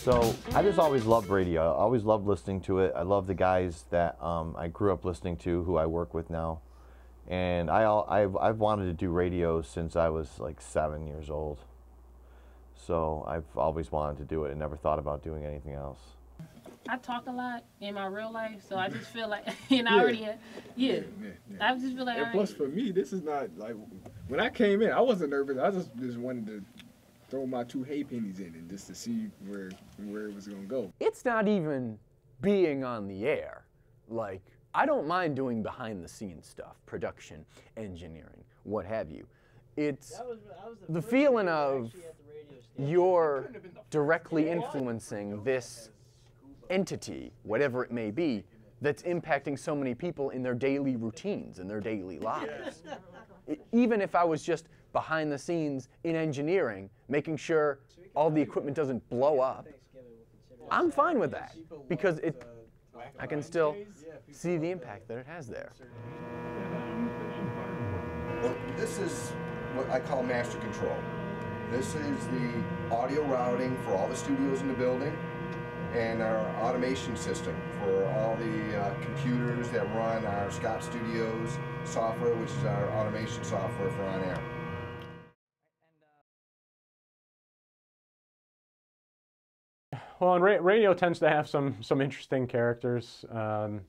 So I just always loved radio. I always loved listening to it. I love the guys that I grew up listening to, who I work with now. And I've wanted to do radio since I was like 7 years old. So I've always wanted to do it and never thought about doing anything else. I talk a lot in my real life, so I just feel like, I just feel like. And plus, for me, this is not like when I came in, I wasn't nervous. I just wanted to throw my 2 hay pennies in and just to see where it was gonna go. It's not even being on the air. Like, I don't mind doing behind the scenes stuff, production, engineering, what have you. It's the feeling of you're directly influencing this entity, whatever it may be, that's impacting so many people in their daily routines, in their daily lives. Even if I was just behind the scenes in engineering, making sure all the equipment doesn't blow up, I'm fine with that, because I can still see the impact that it has there. Well, this is what I call master control. This is the audio routing for all the studios in the building and our automation system for all the computers that run our Scott Studios software, which is our automation software for on air. Well, and radio tends to have some interesting characters. I'm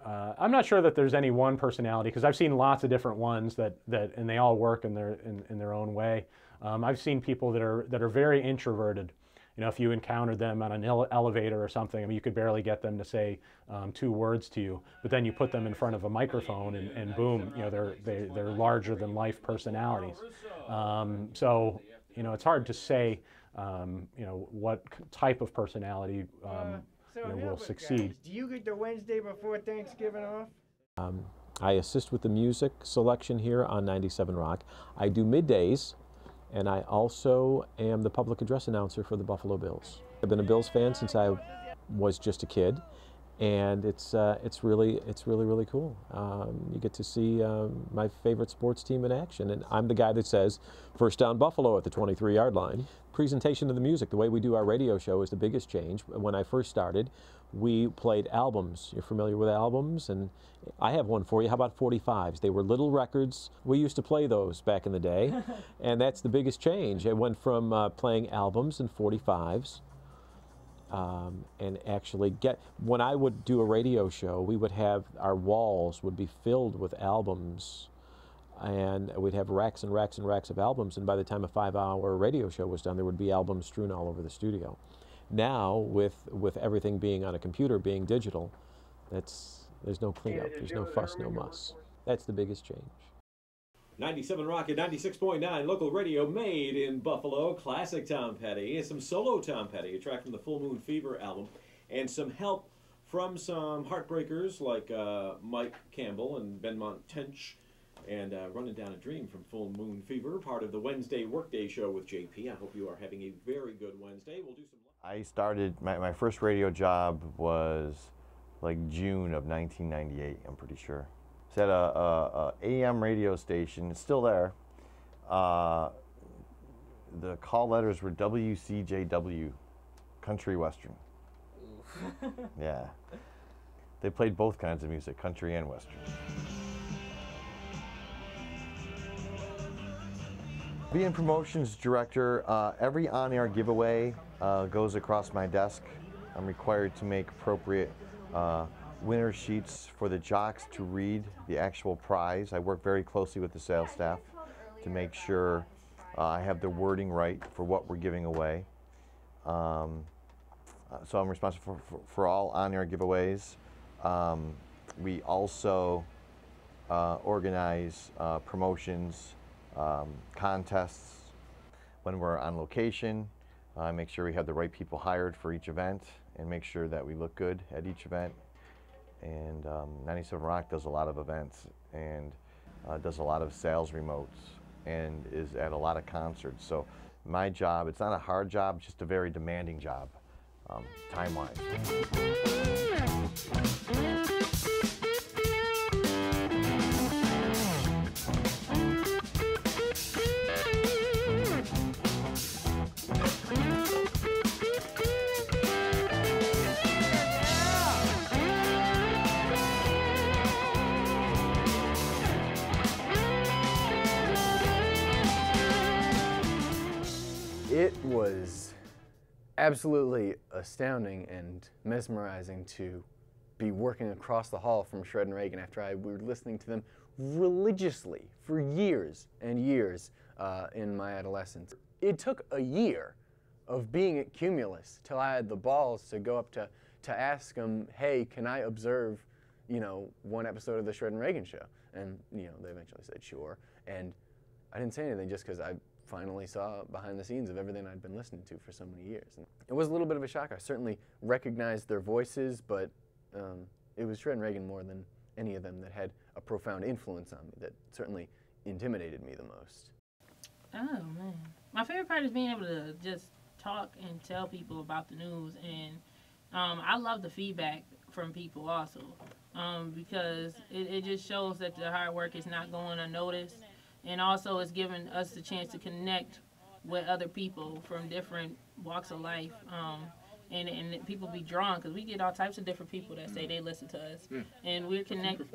not sure that there's any one personality, because I've seen lots of different ones and they all work in their own way. I've seen people that are very introverted. You know, if you encountered them on an elevator or something, I mean, you could barely get them to say 2 words to you. But then you put them in front of a microphone, and boom, you know, they're larger than life personalities. So, you know, it's hard to say, you know, what type of personality will succeed. Do you get the Wednesday before Thanksgiving off? I assist with the music selection here on 97 Rock. I do middays, and I also am the public address announcer for the Buffalo Bills. I've been a Bills fan since I was just a kid, and it's really cool. You get to see my favorite sports team in action, and I'm the guy that says, "First down Buffalo" at the 23-yard line. Presentation of the music, the way we do our radio show, is the biggest change. When I first started, we played albums. You're familiar with albums? And I have one for you. How about 45s? They were little records. We used to play those back in the day, and that's the biggest change. It went from playing albums and 45s. And actually when I would do a radio show, we would have, our walls would be filled with albums, and we'd have racks and racks and racks of albums, and by the time a 5-hour radio show was done, there would be albums strewn all over the studio. Now, with everything being on a computer, being digital, there's no cleanup, there's no fuss, no muss. That's the biggest change. 97 Rock and 96.9 local radio made in Buffalo. Classic Tom Petty and some solo Tom Petty, a track from the Full Moon Fever album, and some help from some heartbreakers like Mike Campbell and Benmont Tench, and Running Down a Dream from Full Moon Fever, part of the Wednesday Workday Show with JP. I hope you are having a very good Wednesday. We'll do some. I started, my first radio job was like June of 1998, I'm pretty sure. It's at a AM radio station. It's still there. The call letters were WCJW, Country Western. Yeah. They played both kinds of music, country and Western. Being promotions director, every on-air giveaway goes across my desk. I'm required to make appropriate winner sheets for the jocks to read the actual prize. I work very closely with the sales staff to make sure I have the wording right for what we're giving away. So I'm responsible for all on-air giveaways. We also organize promotions, contests when we're on location. Make sure we have the right people hired for each event and make sure that we look good at each event. And 97 Rock does a lot of events and does a lot of sales remotes and is at a lot of concerts. So my job, it's not a hard job, it's just a very demanding job, time-wise. absolutely astounding and mesmerizing to be working across the hall from Shred and Reagan after we were listening to them religiously for years and years in my adolescence. It took a year of being at Cumulus till I had the balls to go up to ask them, hey, can I observe, one episode of the Shred and Reagan show? And, they eventually said sure. And I didn't say anything just because I finally saw behind the scenes of everything I'd been listening to for so many years. And it was a little bit of a shock. I certainly recognized their voices, but it was Shred and Reagan more than any of them that had a profound influence on me, that certainly intimidated me the most. Oh, man. My favorite part is being able to just talk and tell people about the news. And I love the feedback from people also, because it just shows that the hard work is not going unnoticed. And also it's giving us the chance to connect with other people from different walks of life. And people be drawn, because we get all types of different people that say they listen to us. And we're connected.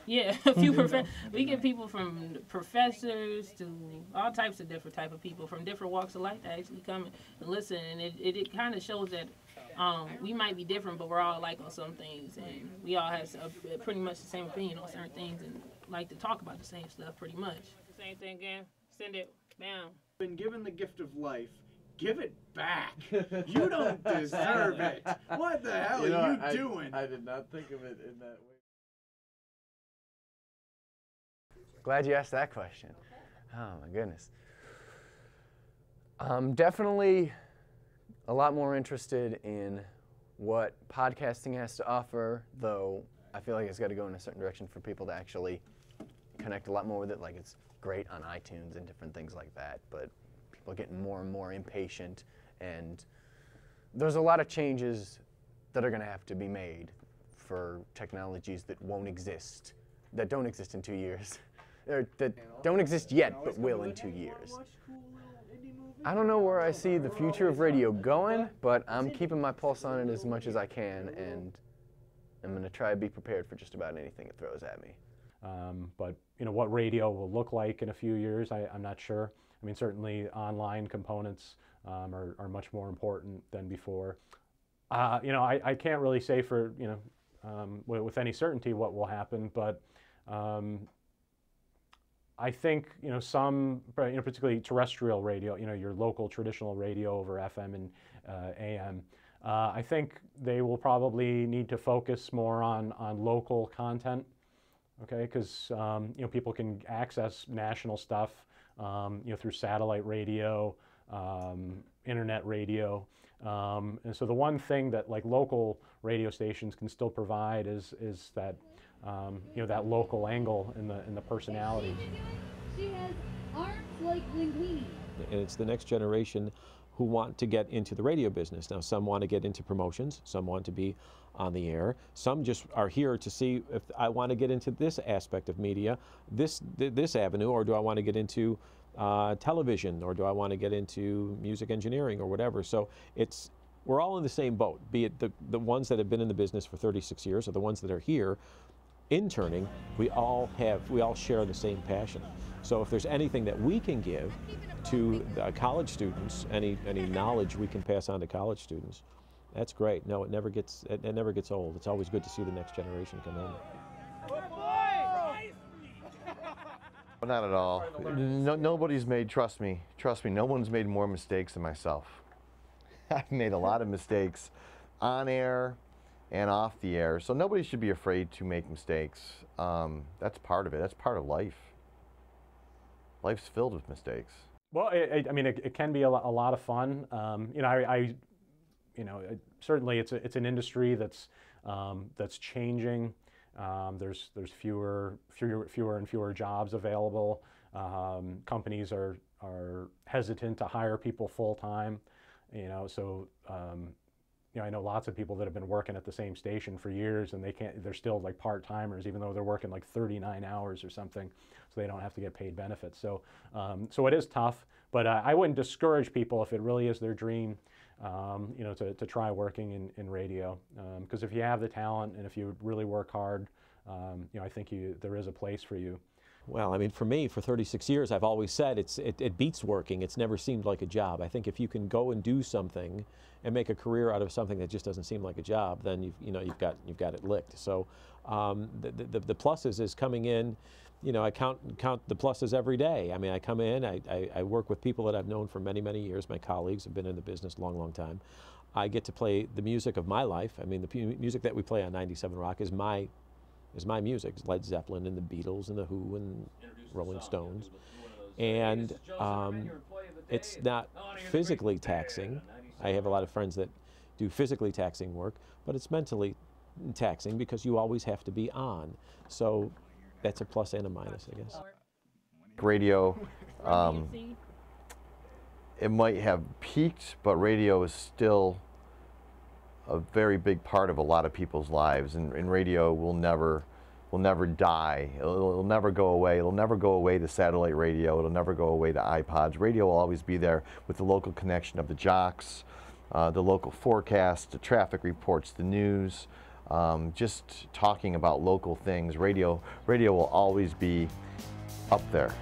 Yeah, a few professors. We get people from professors to all types of different type of people from different walks of life that actually come and listen. And it kind of shows that we might be different, but we're all alike on some things. And we all have pretty much the same opinion on certain things and like to talk about the same stuff pretty much. Same thing again. Send it. Bam. Been given the gift of life. Give it back. You don't deserve it. What the hell are you doing? I did not think of it in that way. Glad you asked that question. Oh my goodness. I'm definitely a lot more interested in what podcasting has to offer, though I feel like it's got to go in a certain direction for people to actually connect a lot more with it. Like, it's great on iTunes and different things like that, but people are getting more and more impatient, and there's a lot of changes that are going to have to be made for technologies that won't exist, that don't exist in 2 years, or that don't exist yet but will in 2 years. I don't know where I see the future of radio going, but I'm keeping my pulse on it as much as I can, and I'm going to try to be prepared for just about anything it throws at me. But what radio will look like in a few years, I'm not sure. I mean, certainly online components are much more important than before. I can't really say for with any certainty what will happen, but I think some particularly terrestrial radio, your local traditional radio over FM and AM. I think they will probably need to focus more on local content. Okay, because people can access national stuff through satellite radio, internet radio, and so the one thing that local radio stations can still provide is that that local angle in the personality. She has arms like linguini. And it's the next generation who want to get into the radio business. Now, some want to get into promotions, some want to be on the air, some just are here to see if I want to get into this aspect of media, this avenue, or do I want to get into television, or do I want to get into music engineering or whatever. So we're all in the same boat, be it the ones that have been in the business for 36 years or the ones that are here interning. We all share the same passion. So if there's anything that we can give to college students, any knowledge we can pass on to college students, that's great. No, it never gets old. It's always good to see the next generation come in. Not at all. Nobody's made, trust me, no one's made more mistakes than myself. I've made a lot of mistakes on air and off the air, so nobody should be afraid to make mistakes. That's part of it. That's part of life. Life's filled with mistakes. Well, it can be a lot of fun. Certainly it's an industry that's changing. There's fewer and fewer jobs available. Companies are hesitant to hire people full time. I know lots of people that have been working at the same station for years, and they're still like part-timers, even though they're working like 39 hours or something, so they don't have to get paid benefits. So it is tough, but I wouldn't discourage people if it really is their dream, to try working in radio, because if you have the talent and if you really work hard, I think there is a place for you. Well, I mean, for me, for 36 years, I've always said it beats working. It's never seemed like a job. I think if you can go and do something and make a career out of something that just doesn't seem like a job, then you've got it licked. So the pluses is coming in. You know, I count the pluses every day. I mean, I come in, I work with people that I've known for many, many years. My colleagues have been in the business a long, long time. I get to play the music of my life. I mean, the music that we play on 97 Rock is my music. It's Led Zeppelin and the Beatles and the Who and Rolling Stones. And it's not physically taxing. I have a lot of friends that do physically taxing work, but it's mentally taxing because you always have to be on. So that's a plus and a minus, I guess. Radio, it might have peaked, but radio is still a very big part of a lot of people's lives, and radio will never die. It'll never go away. It'll never go away to satellite radio. It'll never go away to iPods. Radio will always be there with the local connection of the jocks, the local forecast, the traffic reports, the news, just talking about local things. Radio will always be up there.